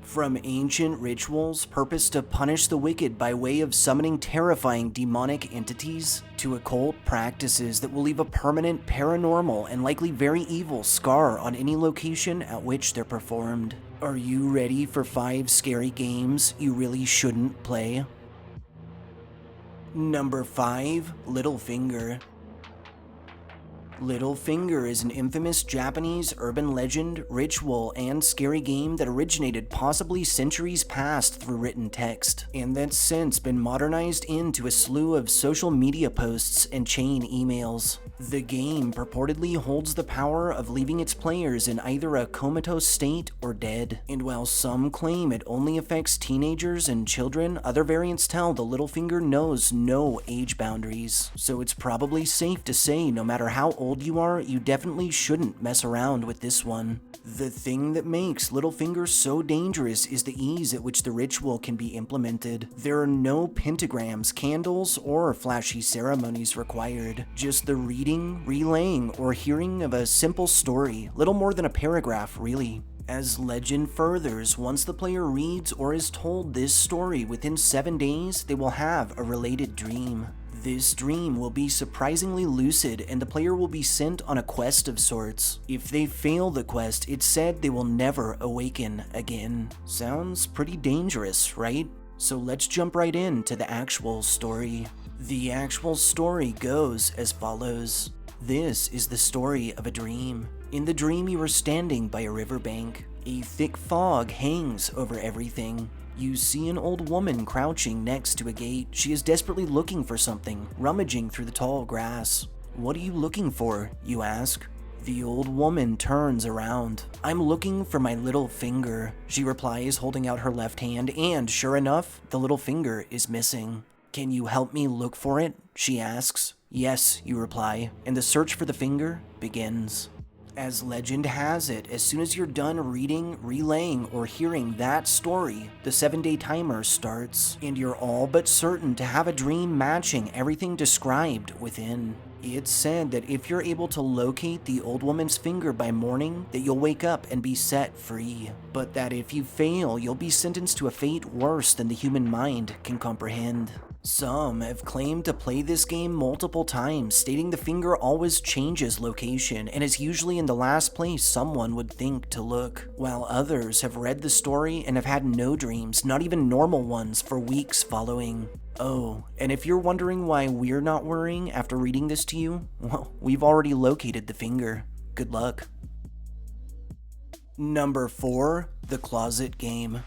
From ancient rituals purposed to punish the wicked by way of summoning terrifying demonic entities, to occult practices that will leave a permanent paranormal and likely very evil scar on any location at which they're performed. Are you ready for 5 scary games you really shouldn't play? Number 5. Littlefinger. Littlefinger is an infamous Japanese urban legend, ritual, and scary game that originated possibly centuries past through written text, and that's since been modernized into a slew of social media posts and chain emails. The game purportedly holds the power of leaving its players in either a comatose state or dead, and while some claim it only affects teenagers and children, other variants tell the Littlefinger knows no age boundaries, so it's probably safe to say no matter how old you are, you definitely shouldn't mess around with this one. The thing that makes Littlefinger so dangerous is the ease at which the ritual can be implemented. There are no pentagrams, candles, or flashy ceremonies required, just the reading, relaying, or hearing of a simple story, little more than a paragraph really. As legend furthers, once the player reads or is told this story within 7 days, they will have a related dream. This dream will be surprisingly lucid and the player will be sent on a quest of sorts. If they fail the quest, it's said they will never awaken again. Sounds pretty dangerous, right? So let's jump right into the actual story. The actual story goes as follows. This is the story of a dream. In the dream, you are standing by a riverbank. A thick fog hangs over everything. You see an old woman crouching next to a gate. She is desperately looking for something, rummaging through the tall grass. "What are you looking for?" you ask. The old woman turns around. "I'm looking for my little finger," she replies, holding out her left hand, and sure enough, the little finger is missing. "Can you help me look for it?" she asks. "Yes," you reply, and the search for the finger begins. As legend has it, as soon as you're done reading, relaying, or hearing that story, the 7-day timer starts, and you're all but certain to have a dream matching everything described within. It's said that if you're able to locate the old woman's finger by morning, that you'll wake up and be set free, but that if you fail, you'll be sentenced to a fate worse than the human mind can comprehend. Some have claimed to play this game multiple times, stating the finger always changes location and is usually in the last place someone would think to look, while others have read the story and have had no dreams, not even normal ones, for weeks following. Oh, and if you're wondering why we're not worrying after reading this to you, well, we've already located the finger. Good luck. Number 4. The Closet Game.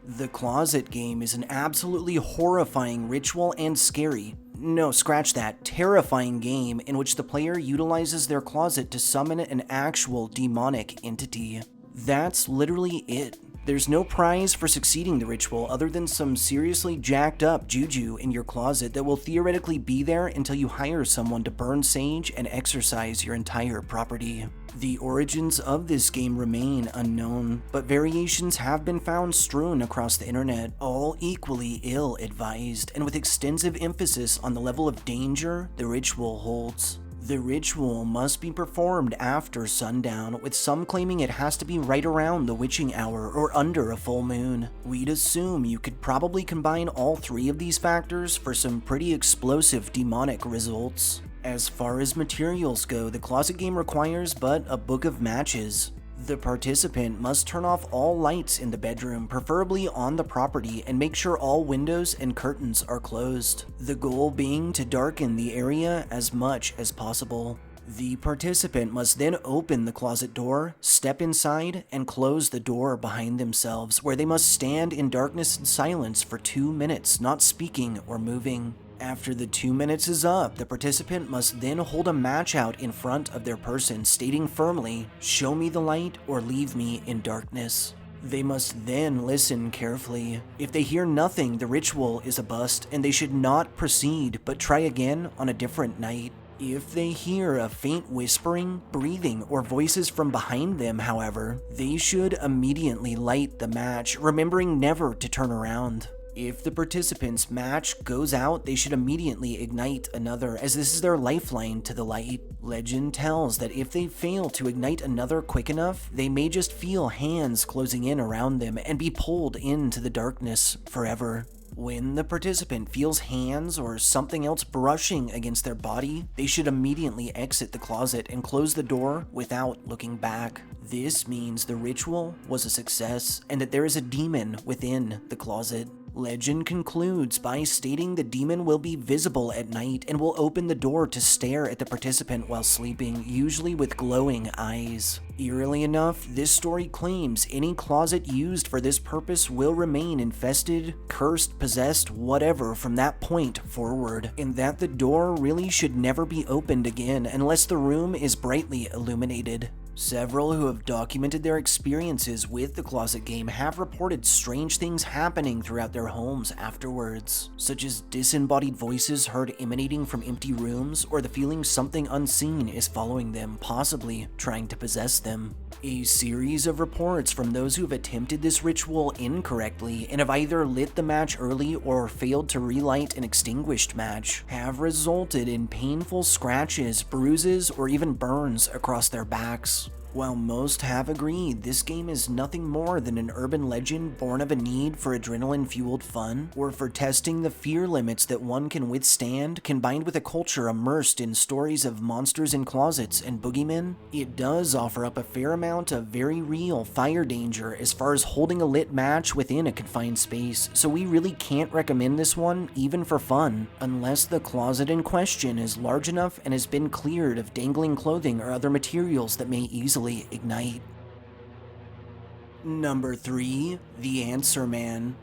The Closet Game is an absolutely horrifying ritual and scary, no, scratch that, terrifying game in which the player utilizes their closet to summon an actual demonic entity. That's literally it. There's no prize for succeeding the ritual other than some seriously jacked up juju in your closet that will theoretically be there until you hire someone to burn sage and exorcise your entire property. The origins of this game remain unknown, but variations have been found strewn across the internet, all equally ill-advised and with extensive emphasis on the level of danger the ritual holds. The ritual must be performed after sundown, with some claiming it has to be right around the witching hour or under a full moon. We'd assume you could probably combine all 3 of these factors for some pretty explosive demonic results. As far as materials go, the closet game requires but a book of matches. The participant must turn off all lights in the bedroom, preferably on the property, and make sure all windows and curtains are closed. The goal being to darken the area as much as possible. The participant must then open the closet door, step inside, and close the door behind themselves, where they must stand in darkness and silence for 2 minutes, not speaking or moving. After the 2 minutes is up, the participant must then hold a match out in front of their person, stating firmly, "Show me the light or leave me in darkness." They must then listen carefully. If they hear nothing, the ritual is a bust, and they should not proceed, but try again on a different night. If they hear a faint whispering, breathing, or voices from behind them, however, they should immediately light the match, remembering never to turn around. If the participant's match goes out, they should immediately ignite another, as this is their lifeline to the light. Legend tells that if they fail to ignite another quick enough, they may just feel hands closing in around them and be pulled into the darkness forever. When the participant feels hands or something else brushing against their body, they should immediately exit the closet and close the door without looking back. This means the ritual was a success and that there is a demon within the closet. Legend concludes by stating the demon will be visible at night and will open the door to stare at the participant while sleeping, usually with glowing eyes. Eerily enough, this story claims any closet used for this purpose will remain infested, cursed, possessed, whatever from that point forward, and that the door really should never be opened again unless the room is brightly illuminated. Several who have documented their experiences with the closet game have reported strange things happening throughout their homes afterwards, such as disembodied voices heard emanating from empty rooms, or the feeling something unseen is following them, possibly trying to possess them. A series of reports from those who have attempted this ritual incorrectly and have either lit the match early or failed to relight an extinguished match have resulted in painful scratches, bruises, or even burns across their backs. While most have agreed this game is nothing more than an urban legend born of a need for adrenaline-fueled fun, or for testing the fear limits that one can withstand, combined with a culture immersed in stories of monsters in closets and boogeymen, it does offer up a fair amount of very real fire danger as far as holding a lit match within a confined space, so we really can't recommend this one even for fun, unless the closet in question is large enough and has been cleared of dangling clothing or other materials that may easily ignite. Number 3. The Answer Man.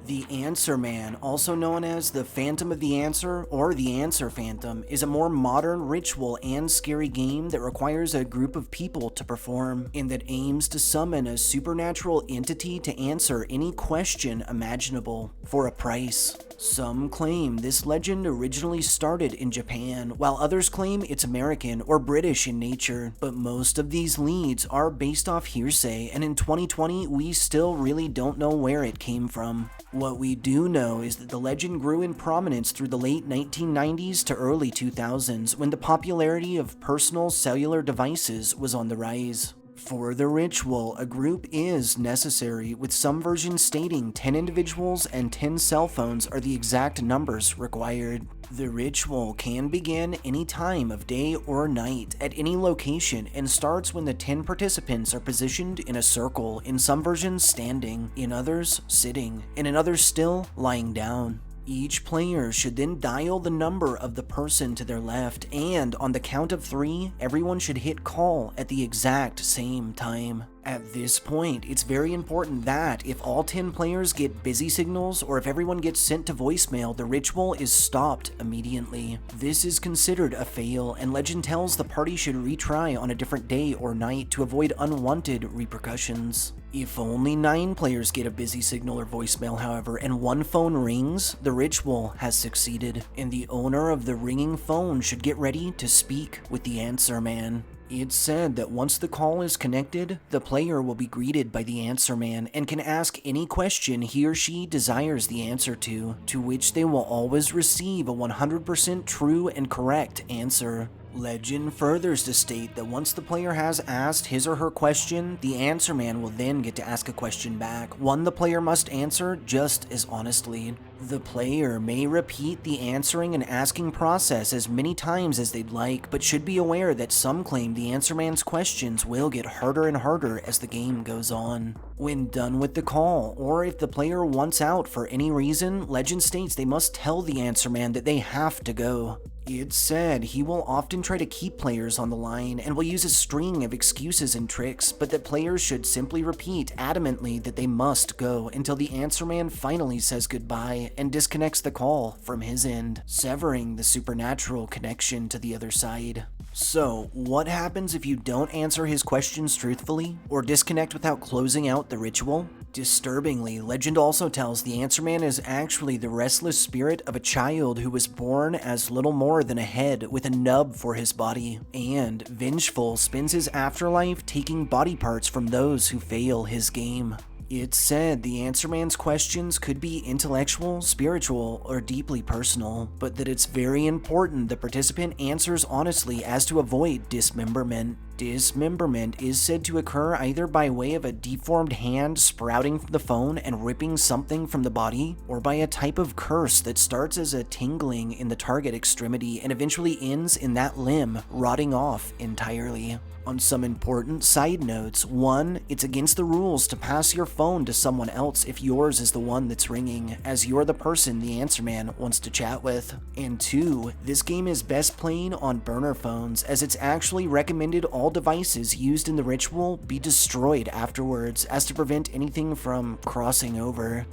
The Answer Man, also known as the Phantom of the Answer or the Answer Phantom, is a more modern ritual and scary game that requires a group of people to perform, and that aims to summon a supernatural entity to answer any question imaginable for a price. Some claim this legend originally started in Japan, while others claim it's American or British in nature, but most of these leads are based off hearsay, and in 2020 we still really don't know where it came from. What we do know is that the legend grew in prominence through the late 1990s to early 2000s, when the popularity of personal cellular devices was on the rise. For the ritual, a group is necessary, with some versions stating 10 individuals and 10 cell phones are the exact numbers required. The ritual can begin any time of day or night, at any location, and starts when the 10 participants are positioned in a circle, in some versions standing, in others sitting, and in others still lying down. Each player should then dial the number of the person to their left, and on the count of 3, everyone should hit call at the exact same time. At this point, it's very important that if all 10 players get busy signals, or if everyone gets sent to voicemail, the ritual is stopped immediately. This is considered a fail, and legend tells the party should retry on a different day or night to avoid unwanted repercussions. If only 9 players get a busy signal or voicemail, however, and 1 phone rings, the ritual has succeeded, and the owner of the ringing phone should get ready to speak with the Answer Man. It's said that once the call is connected, the player will be greeted by the Answer Man and can ask any question he or she desires the answer to which they will always receive a 100% true and correct answer. Legend furthers to state that once the player has asked his or her question, the Answer Man will then get to ask a question back, one the player must answer just as honestly. The player may repeat the answering and asking process as many times as they'd like, but should be aware that some claim the Answer Man's questions will get harder and harder as the game goes on. When done with the call, or if the player wants out for any reason, legend states they must tell the Answer Man that they have to go. It's said he will often try to keep players on the line and will use a string of excuses and tricks, but that players should simply repeat adamantly that they must go until the Answer Man finally says goodbye and disconnects the call from his end, severing the supernatural connection to the other side. So, what happens if you don't answer his questions truthfully, or disconnect without closing out the ritual? Disturbingly, legend also tells the Answer Man is actually the restless spirit of a child who was born as little more than a head with a nub for his body, and, vengeful, spends his afterlife taking body parts from those who fail his game. It said the answer man's questions could be intellectual, spiritual, or deeply personal, but that it's very important the participant answers honestly as to avoid dismemberment. Dismemberment is said to occur either by way of a deformed hand sprouting from the phone and ripping something from the body, or by a type of curse that starts as a tingling in the target extremity and eventually ends in that limb rotting off entirely. On some important side notes, 1. It's against the rules to pass your phone to someone else if yours is the one that's ringing, as you're the person the answer man wants to chat with. And 2. This game is best played on burner phones, as it's actually recommended all devices used in the ritual be destroyed afterwards, as to prevent anything from crossing over.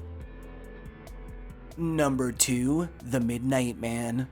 Number 2. The Midnight Man.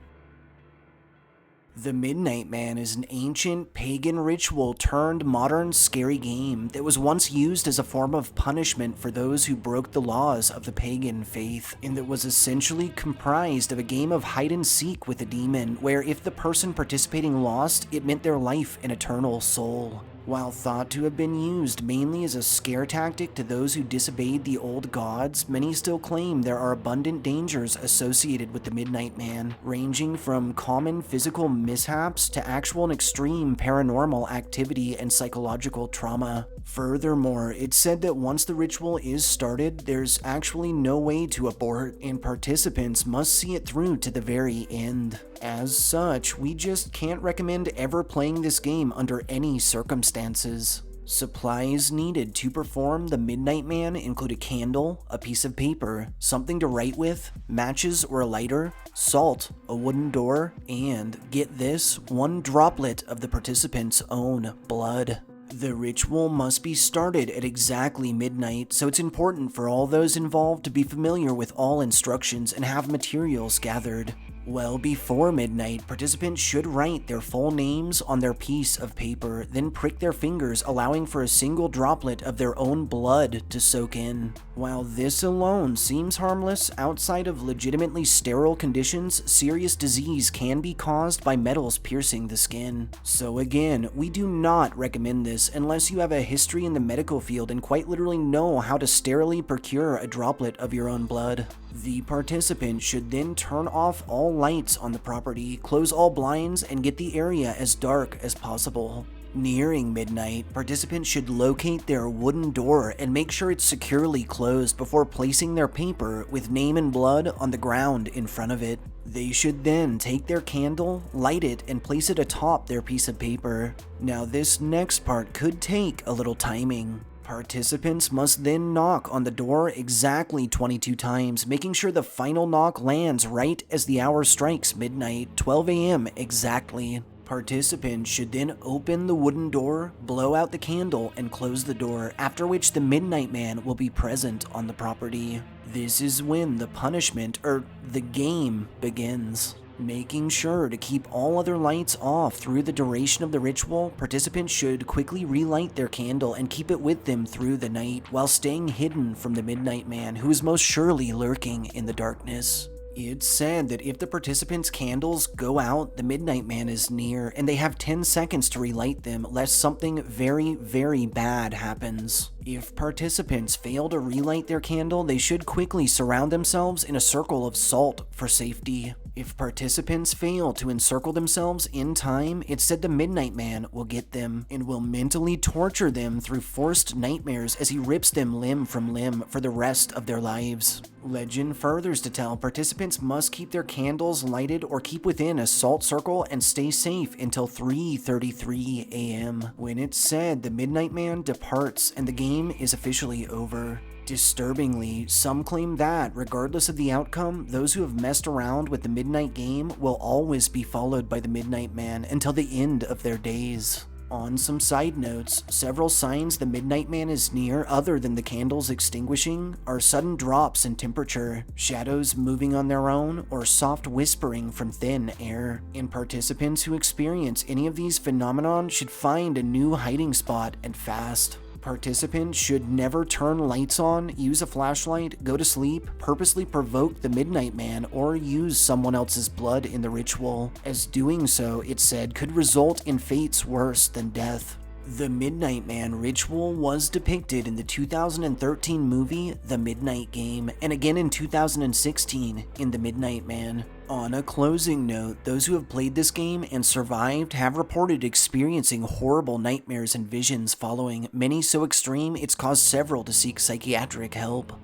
The Midnight Man is an ancient pagan ritual turned modern scary game that was once used as a form of punishment for those who broke the laws of the pagan faith, and that was essentially comprised of a game of hide and seek with a demon, where if the person participating lost, it meant their life and eternal soul. While thought to have been used mainly as a scare tactic to those who disobeyed the old gods, many still claim there are abundant dangers associated with the Midnight Man, ranging from common physical mishaps to actual and extreme paranormal activity and psychological trauma. Furthermore, it's said that once the ritual is started, there's actually no way to abort, and participants must see it through to the very end. As such, we just can't recommend ever playing this game under any circumstances. Supplies needed to perform the Midnight Man include a candle, a piece of paper, something to write with, matches or a lighter, salt, a wooden door, and, get this, 1 droplet of the participant's own blood. The ritual must be started at exactly midnight, so it's important for all those involved to be familiar with all instructions and have materials gathered. Well before midnight, participants should write their full names on their piece of paper, then prick their fingers, allowing for a single droplet of their own blood to soak in. While this alone seems harmless, outside of legitimately sterile conditions, serious disease can be caused by metals piercing the skin. So again, we do not recommend this unless you have a history in the medical field and quite literally know how to sterilely procure a droplet of your own blood. The participant should then turn off all lights on the property, close all blinds, and get the area as dark as possible. Nearing midnight, participants should locate their wooden door and make sure it's securely closed before placing their paper with name and blood on the ground in front of it. They should then take their candle, light it, and place it atop their piece of paper. Now this next part could take a little timing. Participants must then knock on the door exactly 22 times, making sure the final knock lands right as the hour strikes midnight, 12 a.m. exactly. Participants should then open the wooden door, blow out the candle, and close the door, after which the Midnight Man will be present on the property. This is when the punishment, or the game, begins. Making sure to keep all other lights off through the duration of the ritual, participants should quickly relight their candle and keep it with them through the night, while staying hidden from the Midnight Man, who is most surely lurking in the darkness. It's said that if the participants' candles go out, the Midnight Man is near, and they have 10 seconds to relight them, lest something very, very bad happens. If participants fail to relight their candle, they should quickly surround themselves in a circle of salt for safety. If participants fail to encircle themselves in time, it's said the Midnight Man will get them, and will mentally torture them through forced nightmares as he rips them limb from limb for the rest of their lives. Legend furthers to tell participants must keep their candles lighted or keep within a salt circle and stay safe until 3:33 a.m. when it's said the Midnight Man departs and the game is officially over. Disturbingly, some claim that, regardless of the outcome, those who have messed around with the Midnight Game will always be followed by the Midnight Man until the end of their days. On some side notes, several signs the Midnight Man is near other than the candles extinguishing are sudden drops in temperature, shadows moving on their own, or soft whispering from thin air. And participants who experience any of these phenomena should find a new hiding spot and fast. Participants should never turn lights on, use a flashlight, go to sleep, purposely provoke the Midnight Man, or use someone else's blood in the ritual, as doing so, it's said, could result in fates worse than death. The Midnight Man ritual was depicted in the 2013 movie The Midnight Game, and again in 2016 in The Midnight Man. On a closing note, those who have played this game and survived have reported experiencing horrible nightmares and visions following, many so extreme it's caused several to seek psychiatric help.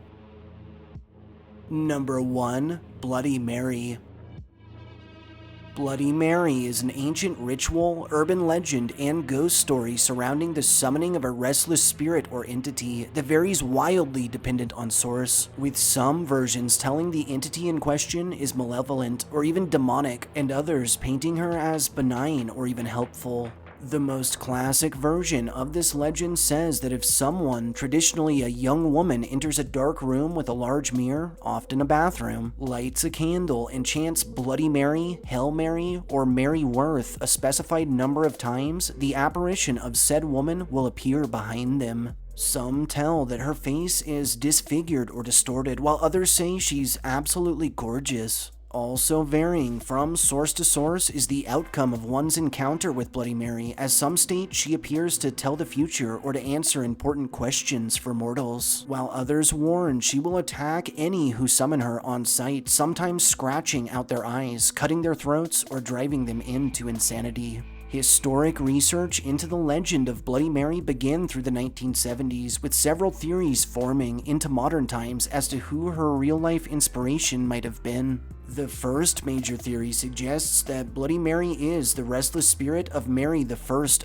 Number 1. Bloody Mary. Bloody Mary is an ancient ritual, urban legend, and ghost story surrounding the summoning of a restless spirit or entity that varies wildly dependent on source, with some versions telling the entity in question is malevolent or even demonic, and others painting her as benign or even helpful. The most classic version of this legend says that if someone, traditionally a young woman, enters a dark room with a large mirror, often a bathroom, lights a candle, and chants Bloody Mary, Hail Mary, or Mary Worth a specified number of times, the apparition of said woman will appear behind them. Some tell that her face is disfigured or distorted, while others say she's absolutely gorgeous. Also varying from source to source is the outcome of one's encounter with Bloody Mary, as some state she appears to tell the future or to answer important questions for mortals, while others warn she will attack any who summon her on sight, sometimes scratching out their eyes, cutting their throats, or driving them into insanity. Historic research into the legend of Bloody Mary began through the 1970s, with several theories forming into modern times as to who her real-life inspiration might have been. The first major theory suggests that Bloody Mary is the restless spirit of Mary I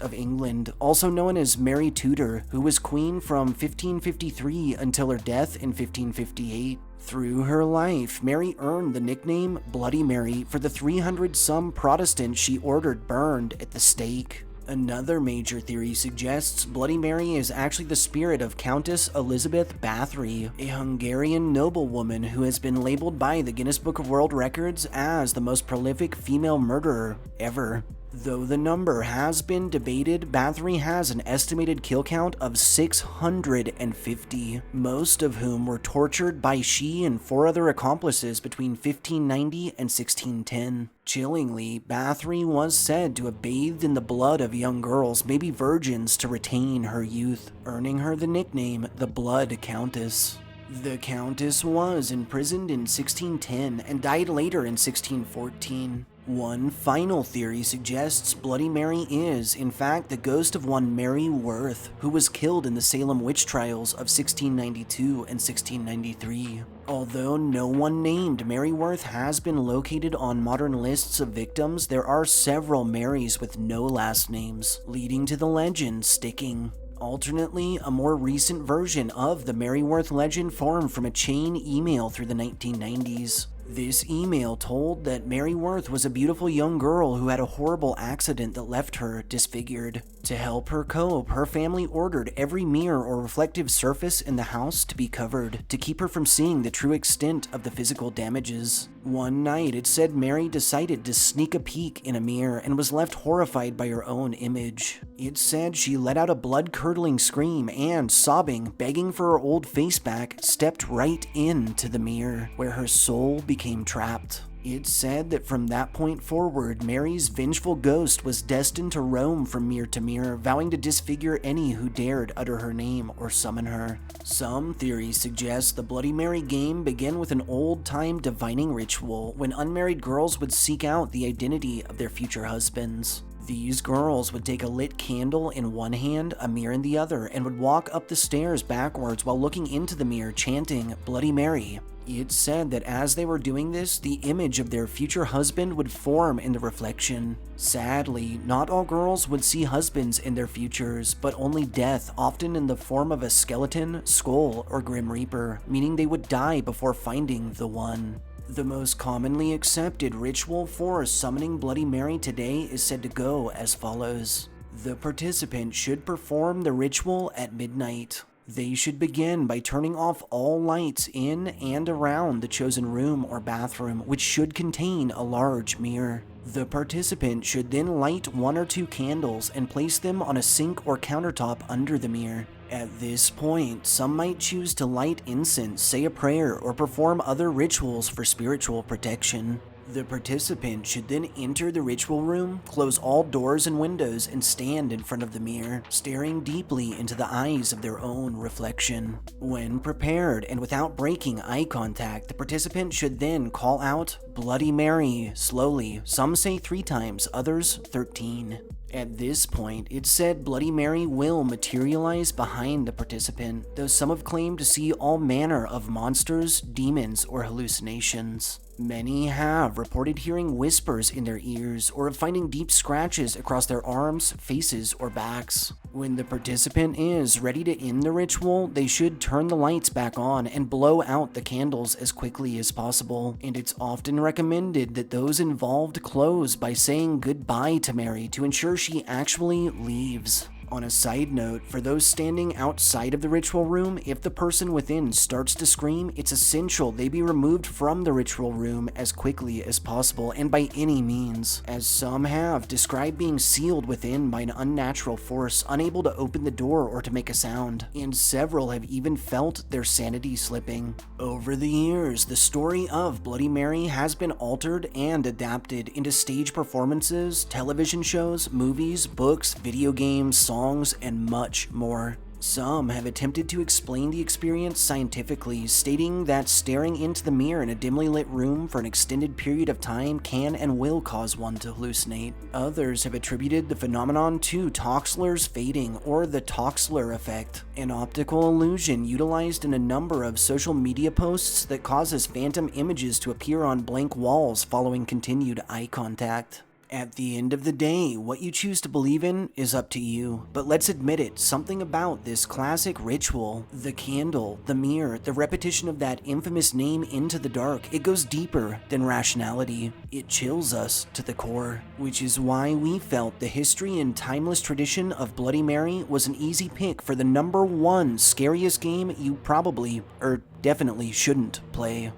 of England, also known as Mary Tudor, who was queen from 1553 until her death in 1558. Through her life, Mary earned the nickname Bloody Mary for the 300-some Protestants she ordered burned at the stake. Another major theory suggests Bloody Mary is actually the spirit of Countess Elizabeth Bathory, a Hungarian noblewoman who has been labeled by the Guinness Book of World Records as the most prolific female murderer ever. Though the number has been debated, Bathory has an estimated kill count of 650, most of whom were tortured by she and 4 other accomplices between 1590 and 1610. Chillingly, Bathory was said to have bathed in the blood of young girls, maybe virgins, to retain her youth, earning her the nickname the Blood Countess. The Countess was imprisoned in 1610 and died later in 1614. One final theory suggests Bloody Mary is, in fact, the ghost of one Mary Worth, who was killed in the Salem witch trials of 1692 and 1693. Although no one named Mary Worth has been located on modern lists of victims, there are several Marys with no last names, leading to the legend sticking. Alternately, a more recent version of the Mary Worth legend formed from a chain email through the 1990s. This email told that Mary Worth was a beautiful young girl who had a horrible accident that left her disfigured. To help her cope, her family ordered every mirror or reflective surface in the house to be covered, to keep her from seeing the true extent of the physical damages. One night, it said Mary decided to sneak a peek in a mirror and was left horrified by her own image. It said she let out a blood-curdling scream and, sobbing, begging for her old face back, stepped right into the mirror, where her soul became trapped. It said that from that point forward, Mary's vengeful ghost was destined to roam from mirror to mirror, vowing to disfigure any who dared utter her name or summon her. Some theories suggest the Bloody Mary game began with an old-time divining ritual, when unmarried girls would seek out the identity of their future husbands. These girls would take a lit candle in one hand, a mirror in the other, and would walk up the stairs backwards while looking into the mirror, chanting Bloody Mary. It said that as they were doing this, the image of their future husband would form in the reflection. Sadly, not all girls would see husbands in their futures, but only death, often in the form of a skeleton, skull, or Grim Reaper, meaning they would die before finding the one. The most commonly accepted ritual for summoning Bloody Mary today is said to go as follows. The participant should perform the ritual at midnight. They should begin by turning off all lights in and around the chosen room or bathroom, which should contain a large mirror. The participant should then light 1 or 2 candles and place them on a sink or countertop under the mirror. At this point, some might choose to light incense, say a prayer, or perform other rituals for spiritual protection. The participant should then enter the ritual room, close all doors and windows, and stand in front of the mirror, staring deeply into the eyes of their own reflection. When prepared and without breaking eye contact, the participant should then call out "Bloody Mary" slowly, some say 3 times, others 13. At this point, it's said Bloody Mary will materialize behind the participant, though some have claimed to see all manner of monsters, demons, or hallucinations. Many have reported hearing whispers in their ears or of finding deep scratches across their arms, faces, or backs. When the participant is ready to end the ritual, they should turn the lights back on and blow out the candles as quickly as possible, and it's often recommended that those involved close by saying goodbye to Mary to ensure she actually leaves. On a side note, for those standing outside of the ritual room, if the person within starts to scream, it's essential they be removed from the ritual room as quickly as possible and by any means, as some have described being sealed within by an unnatural force, unable to open the door or to make a sound, and several have even felt their sanity slipping. Over the years, the story of Bloody Mary has been altered and adapted into stage performances, television shows, movies, books, video games, songs, and much more. Some have attempted to explain the experience scientifically, stating that staring into the mirror in a dimly lit room for an extended period of time can and will cause one to hallucinate. Others have attributed the phenomenon to Toxler's fading, or the Toxler effect, an optical illusion utilized in a number of social media posts that causes phantom images to appear on blank walls following continued eye contact. At the end of the day, what you choose to believe in is up to you, but let's admit it, something about this classic ritual, the candle, the mirror, the repetition of that infamous name into the dark, it goes deeper than rationality. It chills us to the core, which is why we felt the history and timeless tradition of Bloody Mary was an easy pick for the #1 scariest game you probably, or definitely shouldn't play.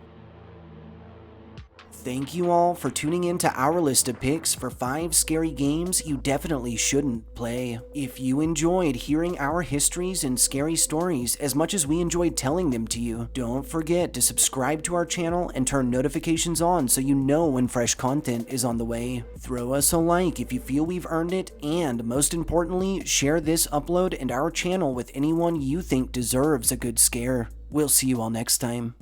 Thank you all for tuning in to our list of picks for 5 scary games you definitely shouldn't play. If you enjoyed hearing our histories and scary stories as much as we enjoyed telling them to you, don't forget to subscribe to our channel and turn notifications on so you know when fresh content is on the way. Throw us a like if you feel we've earned it, and most importantly, share this upload and our channel with anyone you think deserves a good scare. We'll see you all next time.